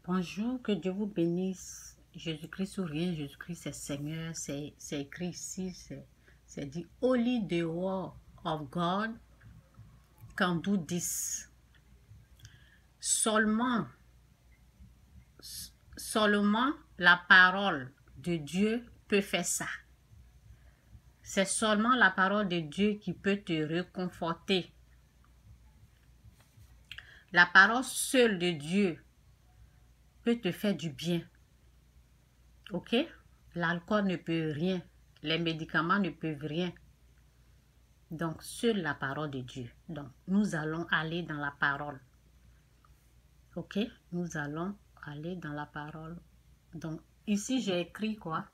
Bonjour, que Dieu vous bénisse. Jésus-Christ ou rien, Jésus-Christ c'est Seigneur. C'est écrit ici, c'est dit Only the word of God can do this. Seulement la parole de Dieu peut faire ça. C'est seulement la parole de Dieu qui peut te réconforter. La parole seule de Dieu peut te faire du bien. Ok? L'alcool ne peut rien. Les médicaments ne peuvent rien. Donc, seule la parole de Dieu. Donc, nous allons aller dans la parole. Ok? Nous allons aller dans la parole. Donc, ici, j'ai écrit quoi?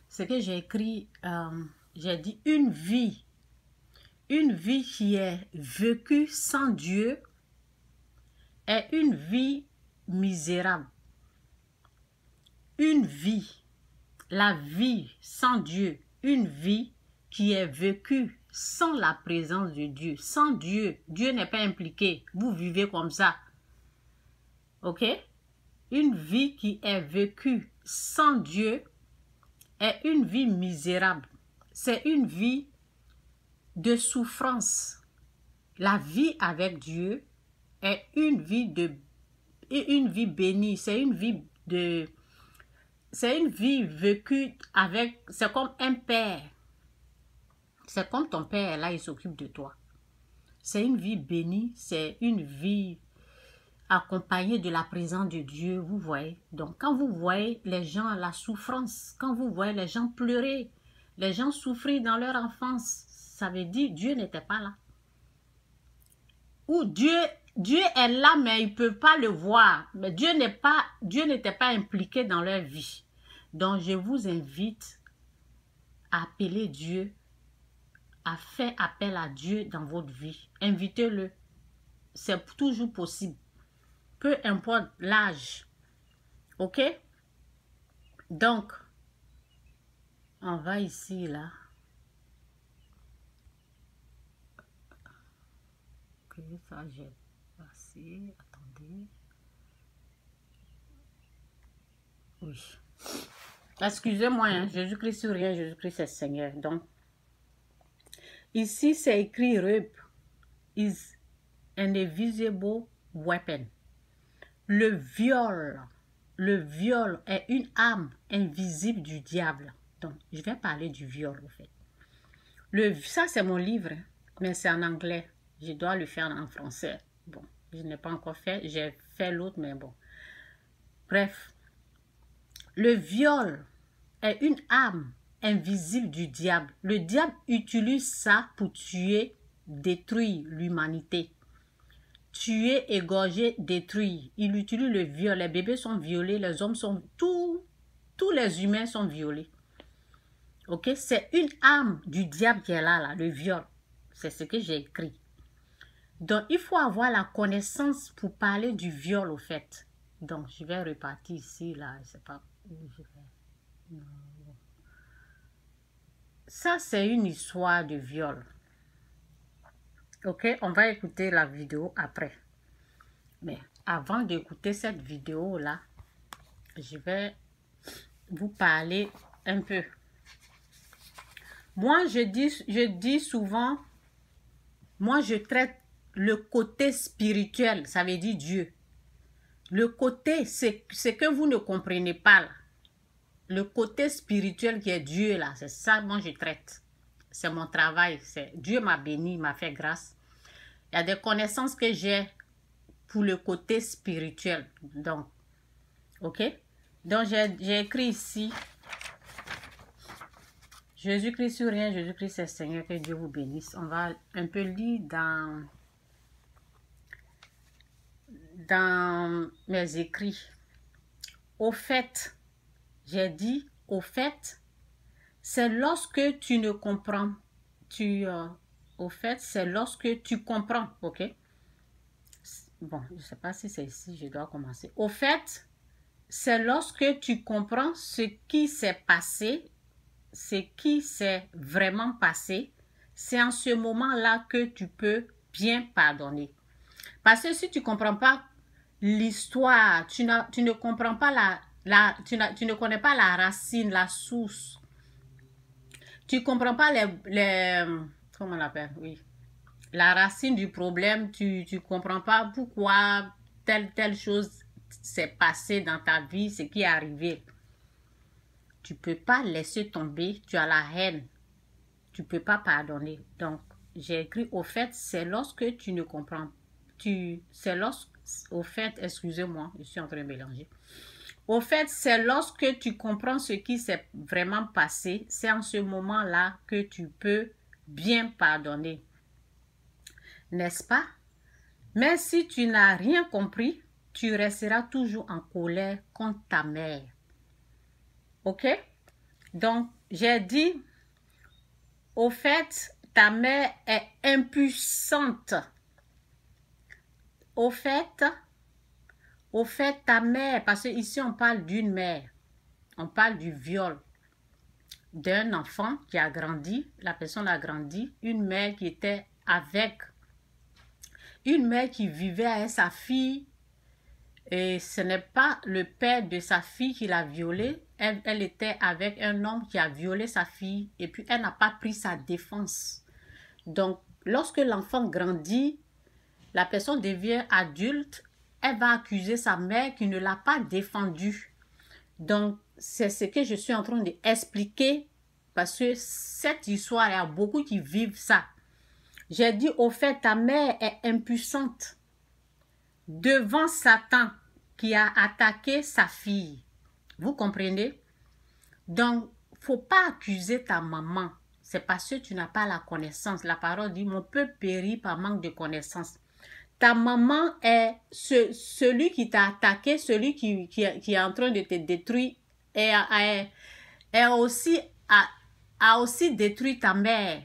Ce que j'ai écrit, j'ai dit une vie qui est vécue sans Dieu est une vie misérable. Une vie, la vie sans Dieu, une vie qui est vécue sans la présence de Dieu. Sans Dieu, Dieu n'est pas impliqué. Vous vivez comme ça. Ok? Une vie qui est vécue sans Dieu est une vie misérable. C'est une vie de souffrance. La vie avec Dieu est une vie bénie. C'est une vie vécue avec, c'est comme un père. C'est comme ton père, là, il s'occupe de toi. C'est une vie bénie, c'est une vie accompagnée de la présence de Dieu, vous voyez. Donc, quand vous voyez les gens, la souffrance, quand vous voyez les gens pleurer, les gens souffrir dans leur enfance, ça veut dire Dieu n'était pas là. Ou Dieu est là, mais ils ne peuvent pas le voir. Mais Dieu n'était pas impliqué dans leur vie. Donc, je vous invite à appeler Dieu, à faire appel à Dieu dans votre vie. Invitez-le. C'est toujours possible. Peu importe l'âge. Ok? Donc, on va ici, là. Ok, ça j'ai passé. Attendez. Oui. Excusez-moi, hein, Jésus-Christ sur rien, Jésus-Christ est Seigneur. Donc, ici c'est écrit rape is an invisible weapon. Le viol est une arme invisible du diable. Donc, je vais parler du viol, en fait. Ça, c'est mon livre, mais c'est en anglais. Je dois le faire en français. Bon, je n'ai pas encore fait. J'ai fait l'autre, mais bon. Bref. Le viol est une arme invisible du diable. Le diable utilise ça pour tuer, détruire l'humanité. Tuer, égorger, détruire. Il utilise le viol. Les bébés sont violés, les hommes sont... Tous les humains sont violés. Ok? C'est une arme du diable qui est là, le viol. C'est ce que j'ai écrit. Donc, il faut avoir la connaissance pour parler du viol, au fait. Donc, je vais repartir ici, là. Je ne sais pas où je vais. Non. Ça, c'est une histoire de viol. Ok? On va écouter la vidéo après. Mais avant d'écouter cette vidéo-là, je vais vous parler un peu. Moi, je dis souvent, moi, je traite le côté spirituel, ça veut dire Dieu. Le côté, c'est ce que vous ne comprenez pas là. Le côté spirituel qui est Dieu là, c'est ça, moi, je traite. C'est mon travail. Dieu m'a béni, m'a fait grâce. Il y a des connaissances que j'ai pour le côté spirituel. Donc, ok? Donc, j'ai écrit ici, Jésus-Christ sur rien, Jésus-Christ est Seigneur, que Dieu vous bénisse. On va un peu lire dans mes écrits. Au fait, j'ai dit, au fait, c'est lorsque tu ne comprends, au fait, c'est lorsque tu comprends, ok? Bon, je ne sais pas si c'est ici, je dois commencer. Au fait, c'est lorsque tu comprends ce qui s'est passé, ce qui s'est vraiment passé, c'est en ce moment-là que tu peux bien pardonner. Parce que si tu ne comprends pas l'histoire, tu ne comprends pas tu ne connais pas la racine, la source. Tu ne comprends pas comment on l'appelle, oui, la racine du problème, tu ne comprends pas pourquoi telle chose s'est passée dans ta vie, ce qui est arrivé. Tu ne peux pas laisser tomber, tu as la haine. Tu ne peux pas pardonner. Donc, j'ai écrit, au fait, c'est lorsque tu ne comprends. Au fait, excusez-moi, je suis en train de mélanger. Au fait, c'est lorsque tu comprends ce qui s'est vraiment passé, c'est en ce moment-là que tu peux bien pardonner. N'est-ce pas? Mais si tu n'as rien compris, tu resteras toujours en colère contre ta mère. Ok? Donc, j'ai dit, au fait, ta mère est impuissante. Au fait, ta mère, parce que ici on parle d'une mère, on parle du viol d'un enfant qui a grandi, la personne a grandi, une mère qui était avec, une mère qui vivait avec sa fille, et ce n'est pas le père de sa fille qui l'a violée, elle était avec un homme qui a violé sa fille, et puis elle n'a pas pris sa défense. Donc, lorsque l'enfant grandit, la personne devient adulte, elle va accuser sa mère qui ne l'a pas défendue. Donc, c'est ce que je suis en train d'expliquer parce que cette histoire, il y a beaucoup qui vivent ça. J'ai dit, au fait, ta mère est impuissante devant Satan qui a attaqué sa fille. Vous comprenez? Donc, il ne faut pas accuser ta maman. C'est parce que tu n'as pas la connaissance. La parole dit, mon peuple périt par manque de connaissance. Ta maman est celui qui t'a attaqué, celui qui est en train de te détruire, a aussi détruit ta mère.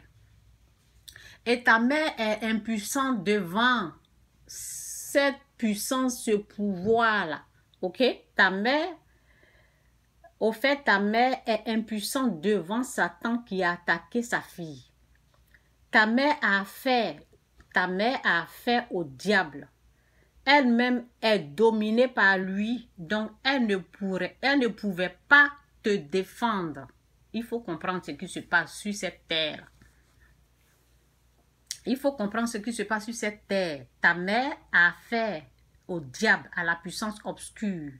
Et ta mère est impuissante devant cette puissance, ce pouvoir-là. Ok? Ta mère, au fait, ta mère est impuissante devant Satan qui a attaqué sa fille. Ta mère a affaire au diable. Elle-même est dominée par lui, donc elle ne pouvait pas te défendre. Il faut comprendre ce qui se passe sur cette terre. Il faut comprendre ce qui se passe sur cette terre. Ta mère a affaire au diable, à la puissance obscure.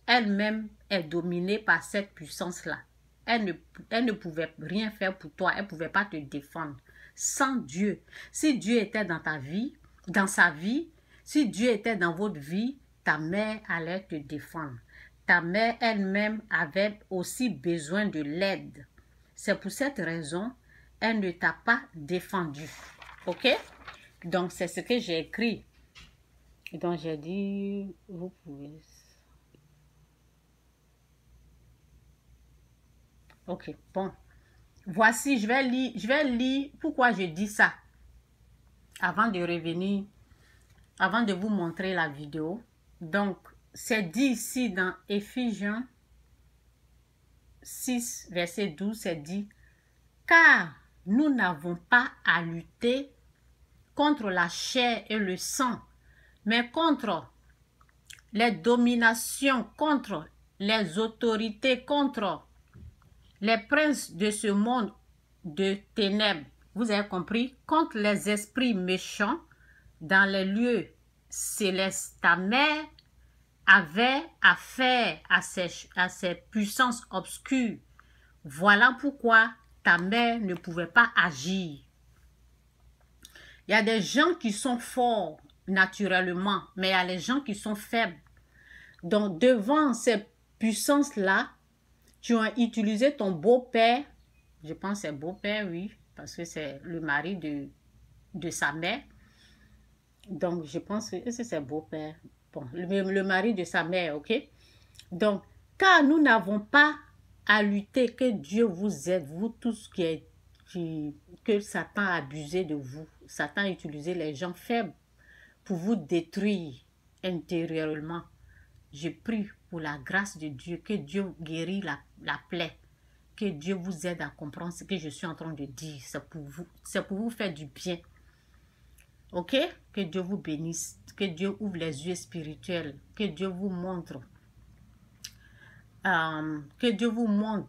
Elle-même est dominée par cette puissance-là. Elle ne pouvait rien faire pour toi. Elle ne pouvait pas te défendre. Sans Dieu. Si Dieu était dans ta vie, dans sa vie, si Dieu était dans votre vie, ta mère allait te défendre. Ta mère elle-même avait aussi besoin de l'aide. C'est pour cette raison, elle ne t'a pas défendu. Ok? Donc, c'est ce que j'ai écrit. Donc, j'ai dit, vous pouvez... Ok, bon. Voici, je vais lire pourquoi je dis ça. Avant de revenir, avant de vous montrer la vidéo. Donc, c'est dit ici dans Éphésiens 6, verset 12, c'est dit, car nous n'avons pas à lutter contre la chair et le sang, mais contre les dominations, contre les autorités, contre les princes de ce monde de ténèbres. Vous avez compris? Contre les esprits méchants dans les lieux célestes. Ta mère avait affaire à ces puissances obscures. Voilà pourquoi ta mère ne pouvait pas agir. Il y a des gens qui sont forts naturellement, mais il y a les gens qui sont faibles. Donc, devant ces puissances-là, tu as utilisé ton beau-père, je pense que c'est beau-père, oui, parce que c'est le mari de sa mère. Donc, je pense que c'est beau-père. Bon, le mari de sa mère, ok? Donc, car nous n'avons pas à lutter, que Dieu vous aide, vous tous que Satan a abusé de vous. Satan a utilisé les gens faibles pour vous détruire intérieurement. Je prie pour la grâce de Dieu, que Dieu guérit la plaie, que Dieu vous aide à comprendre ce que je suis en train de dire. C'est pour vous faire du bien. Ok? Que Dieu vous bénisse. Que Dieu ouvre les yeux spirituels. Que Dieu vous montre. Que Dieu vous montre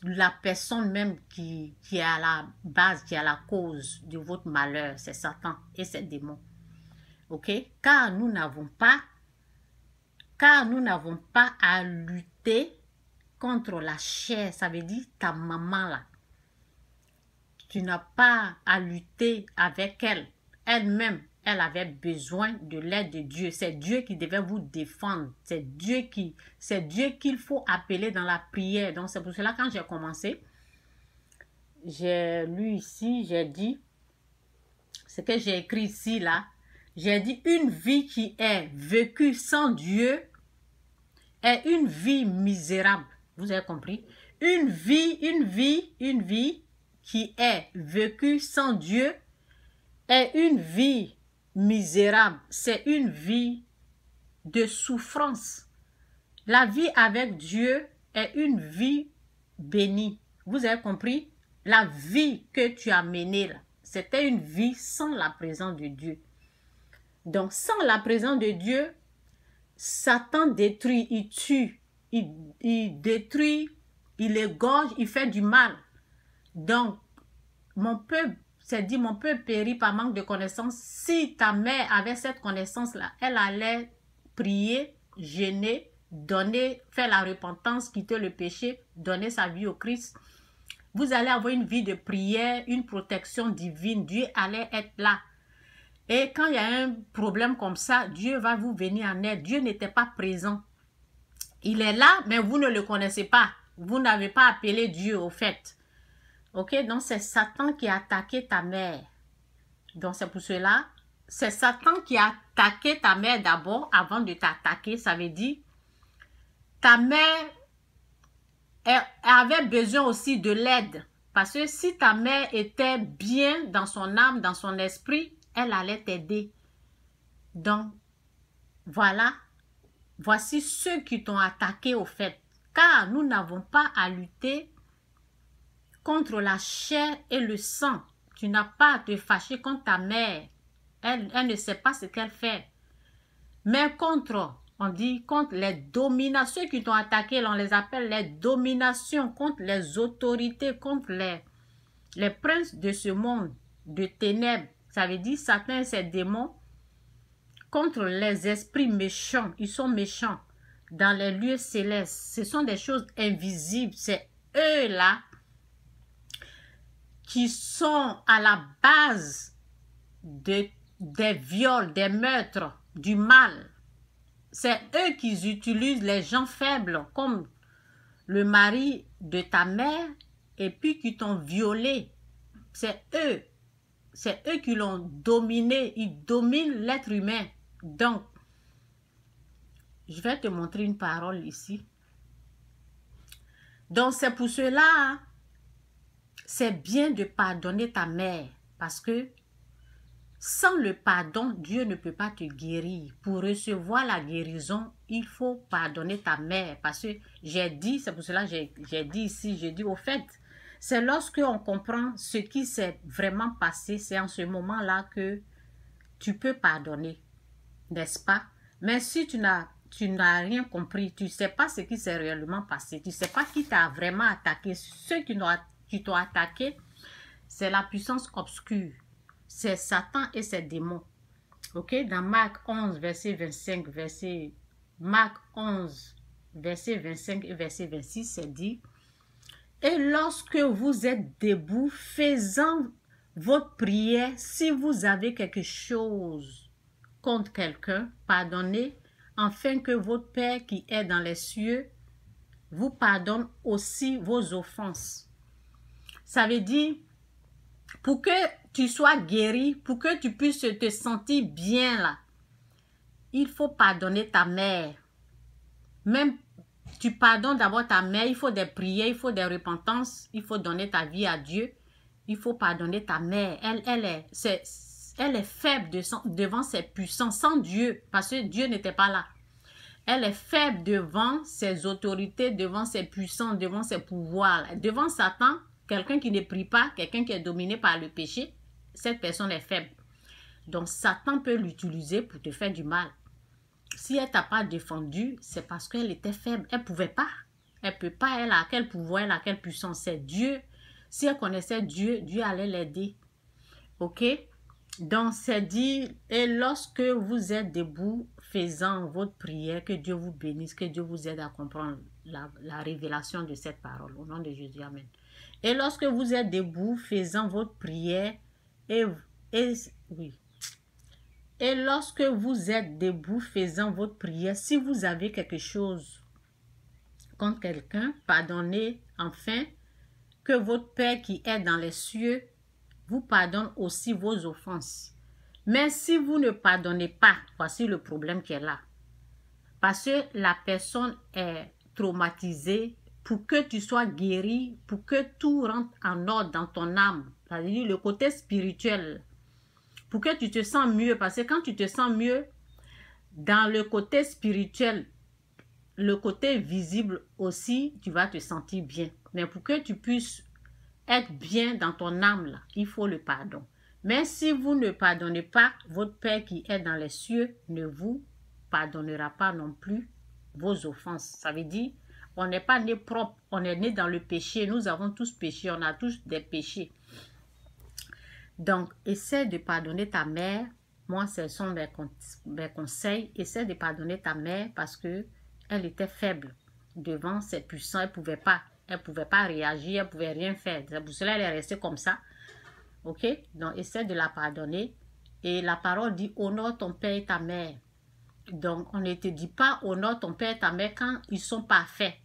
la personne même qui est à la base, qui est à la cause de votre malheur. C'est Satan et ses démons. Ok? Car nous n'avons pas à lutter contre la chair. Ça veut dire ta maman là. Tu n'as pas à lutter avec elle. Elle-même, elle avait besoin de l'aide de Dieu. C'est Dieu qui devait vous défendre. C'est Dieu qu'il faut appeler dans la prière. Donc c'est pour cela quand j'ai commencé, j'ai lu ici, j'ai dit, ce que j'ai écrit ici là, j'ai dit une vie qui est vécue sans Dieu est une vie misérable. Vous avez compris? Une vie qui est vécue sans Dieu est une vie misérable. C'est une vie de souffrance. La vie avec Dieu est une vie bénie. Vous avez compris? La vie que tu as menée là, c'était une vie sans la présence de Dieu. Donc, sans la présence de Dieu, Satan détruit, il tue, il détruit, il égorge, il fait du mal. Donc, mon peuple, c'est dit, mon peuple périt par manque de connaissance. Si ta mère avait cette connaissance-là, elle allait prier, jeûner, donner, faire la repentance, quitter le péché, donner sa vie au Christ. Vous allez avoir une vie de prière, une protection divine. Dieu allait être là. Et quand il y a un problème comme ça, Dieu va vous venir en aide. Dieu n'était pas présent. Il est là, mais vous ne le connaissez pas. Vous n'avez pas appelé Dieu au fait. Ok, donc c'est Satan qui a attaqué ta mère. Donc c'est pour cela, c'est Satan qui a attaqué ta mère d'abord avant de t'attaquer. Ça veut dire, ta mère elle avait besoin aussi de l'aide. Parce que si ta mère était bien dans son âme, dans son esprit, elle allait t'aider. Donc, voilà. Voici ceux qui t'ont attaqué au fait. Car nous n'avons pas à lutter contre la chair et le sang. Tu n'as pas à te fâcher contre ta mère. Elle ne sait pas ce qu'elle fait. Mais contre, on dit contre les dominations, ceux qui t'ont attaqué, on les appelle les dominations, contre les autorités, contre les princes de ce monde, de ténèbres. Ça veut dire Satan et ses démons, contre les esprits méchants. Ils sont méchants dans les lieux célestes. Ce sont des choses invisibles. C'est eux-là qui sont à la base des viols, des meurtres, du mal. C'est eux qui utilisent les gens faibles comme le mari de ta mère et puis qui t'ont violé. C'est eux. C'est eux qui l'ont dominé. Ils dominent l'être humain. Donc, je vais te montrer une parole ici. Donc, c'est pour cela, c'est bien de pardonner ta mère. Parce que sans le pardon, Dieu ne peut pas te guérir. Pour recevoir la guérison, il faut pardonner ta mère. Parce que j'ai dit, c'est pour cela que j'ai dit ici, j'ai dit au fait, c'est lorsque on comprend ce qui s'est vraiment passé, c'est en ce moment-là que tu peux pardonner, n'est-ce pas? Mais si tu n'as rien compris, tu ne sais pas ce qui s'est réellement passé, tu ne sais pas qui t'a vraiment attaqué. Ceux qui t'ont attaqué, c'est la puissance obscure. C'est Satan et ses démons. Ok? Dans Marc 11, verset 25, Marc 11, verset 25 et verset 26, c'est dit, « Et lorsque vous êtes debout, faisant votre prière, si vous avez quelque chose contre quelqu'un, pardonnez, afin que votre Père qui est dans les cieux vous pardonne aussi vos offenses. » Ça veut dire, pour que tu sois guéri, pour que tu puisses te sentir bien là, il faut pardonner ta mère. Même tu pardonnes d'abord ta mère, il faut des prières, il faut des repentances, il faut donner ta vie à Dieu. Il faut pardonner ta mère. Elle est faible devant ses puissances, sans Dieu, parce que Dieu n'était pas là. Elle est faible devant ses autorités, devant ses puissances, devant ses pouvoirs. Devant Satan, quelqu'un qui ne prie pas, quelqu'un qui est dominé par le péché, cette personne est faible. Donc, Satan peut l'utiliser pour te faire du mal. Si elle t'a pas défendu, c'est parce qu'elle était faible. Elle pouvait pas. Elle peut pas. Elle a quel pouvoir, elle a quelle puissance. C'est Dieu. Si elle connaissait Dieu, Dieu allait l'aider. Ok? Donc, c'est dit, et lorsque vous êtes debout, faisant votre prière, que Dieu vous bénisse, que Dieu vous aide à comprendre la révélation de cette parole. Au nom de Jésus, amen. Et lorsque vous êtes debout, faisant votre prière, oui. Et lorsque vous êtes debout, faisant votre prière, si vous avez quelque chose contre quelqu'un, pardonnez enfin, que votre Père qui est dans les cieux vous pardonne aussi vos offenses. Mais si vous ne pardonnez pas, voici le problème qui est là. Parce que la personne est traumatisée, pour que tu sois guéri, pour que tout rentre en ordre dans ton âme, c'est-à-dire le côté spirituel, pour que tu te sens mieux. Parce que quand tu te sens mieux, dans le côté spirituel, le côté visible aussi, tu vas te sentir bien. Mais pour que tu puisses être bien dans ton âme, là, il faut le pardon. Mais si vous ne pardonnez pas, votre Père qui est dans les cieux ne vous pardonnera pas non plus vos offenses. Ça veut dire, on n'est pas né propre, on est né dans le péché. Nous avons tous péché, on a tous des péchés. Donc, essaie de pardonner ta mère. Moi, ce sont mes conseils. Essaie de pardonner ta mère parce que elle était faible devant ses puissants. Elle ne pouvait pas réagir, elle ne pouvait rien faire. C'est pour cela qu'elle est restée comme ça. Ok? Donc, essaie de la pardonner. Et la parole dit, honore ton père et ta mère. Donc, on ne te dit pas, honore ton père et ta mère quand ils sont parfaits.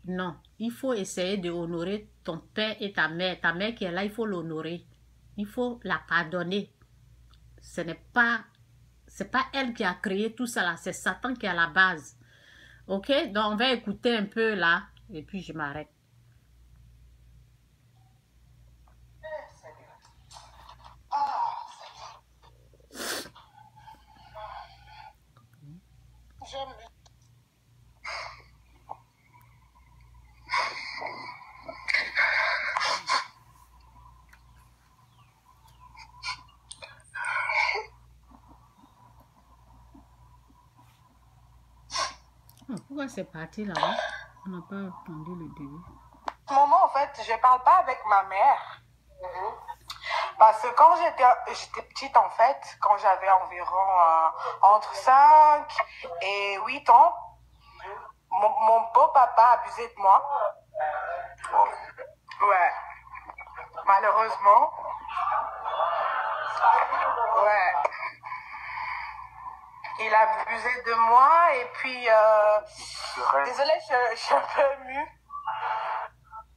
Non, il faut essayer de honorer ton père et ta mère. Ta mère qui est là, il faut l'honorer. Il faut la pardonner. C'est pas elle qui a créé tout ça là, c'est Satan qui est à la base. Ok, donc on va écouter un peu là, et puis je m'arrête. Pourquoi c'est parti là-bas? On n'a pas entendu le début. Moment, en fait, je parle pas avec ma mère. Parce que quand j'étais petite, en fait, quand j'avais environ entre 5 et 8 ans, mon beau-papa abusait de moi. Ouais. Malheureusement. Ouais. Il abusait de moi et puis... désolée, je suis un peu émue.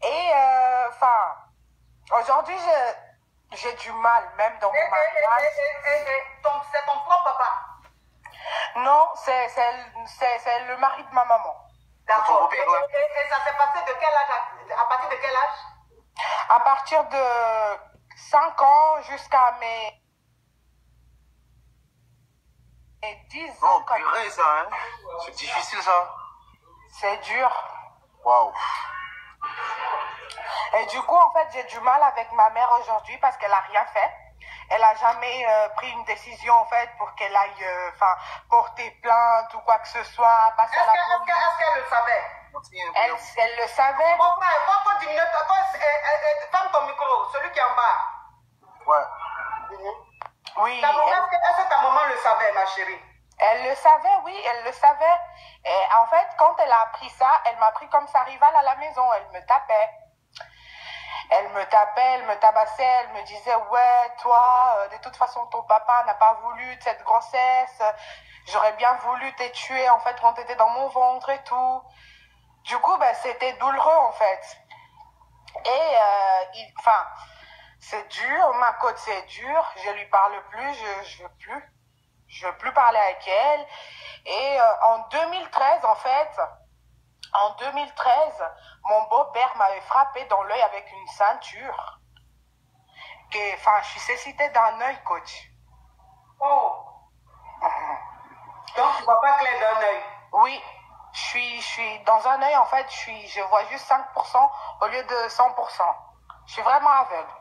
Et, enfin, aujourd'hui, j'ai du mal, même dans mon mariage. C'est ton propre papa? Non, c'est le mari de ma maman. D'accord. Et ça s'est passé de quel âge? À partir de quel âge? À partir de 5 ans jusqu'à mes 10 ans. Oh, purée, ça, hein? C'est difficile, ça. C'est dur. Waouh. Et du coup, en fait, j'ai du mal avec ma mère aujourd'hui parce qu'elle a rien fait. Elle a jamais pris une décision, en fait, pour qu'elle aille porter plainte ou quoi que ce soit. Est-ce qu'elle le savait? Elle le savait. Mon frère, faut diminuer. Ferme ton micro, celui qui est en bas. Ouais. Oui. Est-ce que ta maman le savait, ma chérie? Elle le savait, oui, elle le savait. Et en fait, quand elle a appris ça, elle m'a pris comme sa rivale à la maison. Elle me tapait. Elle me tabassait, elle me disait, ouais, toi, de toute façon, ton papa n'a pas voulu de cette grossesse. J'aurais bien voulu te tuer, en fait, quand tu étais dans mon ventre et tout. Du coup, ben, c'était douloureux, en fait. Et, c'est dur, ma côte, c'est dur. Je lui parle plus, je veux plus. Je veux plus parler avec elle. Et en 2013, en fait... En 2013, mon beau-père m'avait frappé dans l'œil avec une ceinture. Je suis cécitée d'un œil, coach. Oh. Donc, tu vois pas clair d'un œil? Oui. Je suis dans un œil, en fait, je vois juste 5% au lieu de 100%. Je suis vraiment aveugle.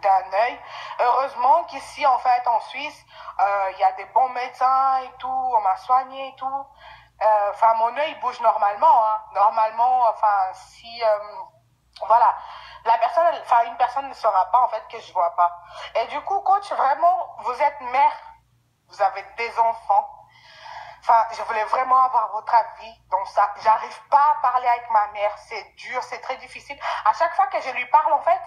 d'un œil. Heureusement qu'ici, en fait, en Suisse, il y a des bons médecins et tout, on m'a soigné et tout. Enfin, mon œil bouge normalement, hein. Normalement, enfin, si, voilà, la personne, enfin, une personne ne saura pas, en fait, que je vois pas. Et du coup, coach, vraiment, vous êtes mère, vous avez des enfants. Enfin, je voulais vraiment avoir votre avis. Donc ça, j'arrive pas à parler avec ma mère. C'est dur, c'est très difficile. À chaque fois que je lui parle, en fait,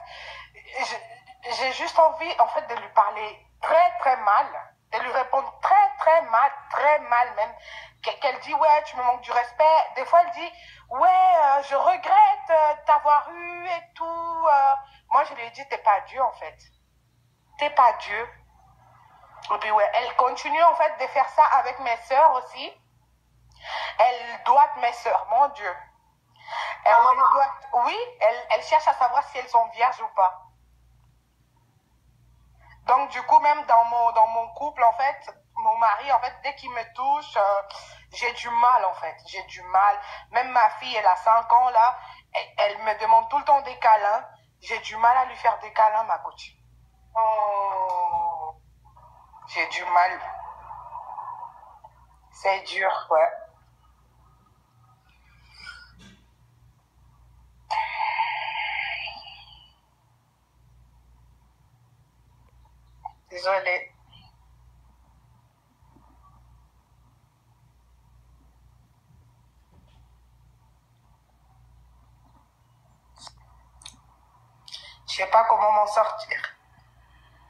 j'ai juste envie, en fait, de lui parler très, très mal. De lui répondre très mal même. Qu'elle dit, ouais, tu me manques du respect. Des fois, elle dit, ouais, je regrette t'avoir eu et tout. Moi, je lui ai dit, t'es pas Dieu, en fait. T'es pas Dieu. Et puis ouais, elle continue en fait de faire ça avec mes sœurs aussi. Elle doit mes sœurs, mon Dieu. Oui, elle cherche à savoir si elles sont vierges ou pas. Donc du coup, même dans mon couple, en fait, mon mari, en fait, dès qu'il me touche, j'ai du mal en fait. J'ai du mal. Même ma fille, elle a 5 ans là, elle me demande tout le temps des câlins. J'ai du mal à lui faire des câlins, ma coach. Oh. J'ai du mal. C'est dur, ouais. Désolée. Je sais pas comment m'en sortir.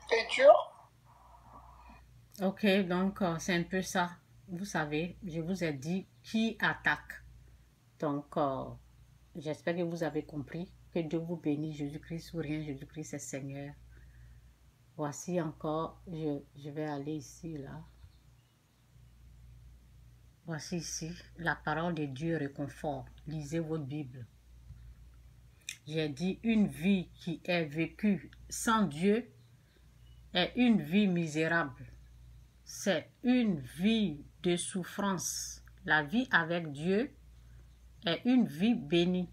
C'est dur. Ok, donc c'est un peu ça. Vous savez, je vous ai dit qui attaque. Donc, j'espère que vous avez compris. Que Dieu vous bénisse, Jésus-Christ ou rien, Jésus-Christ est Seigneur. Voici encore, je vais aller ici, là. Voici ici, la parole de Dieu réconforte. Lisez votre Bible. J'ai dit une vie qui est vécue sans Dieu est une vie misérable. C'est une vie de souffrance. La vie avec Dieu est une vie bénie.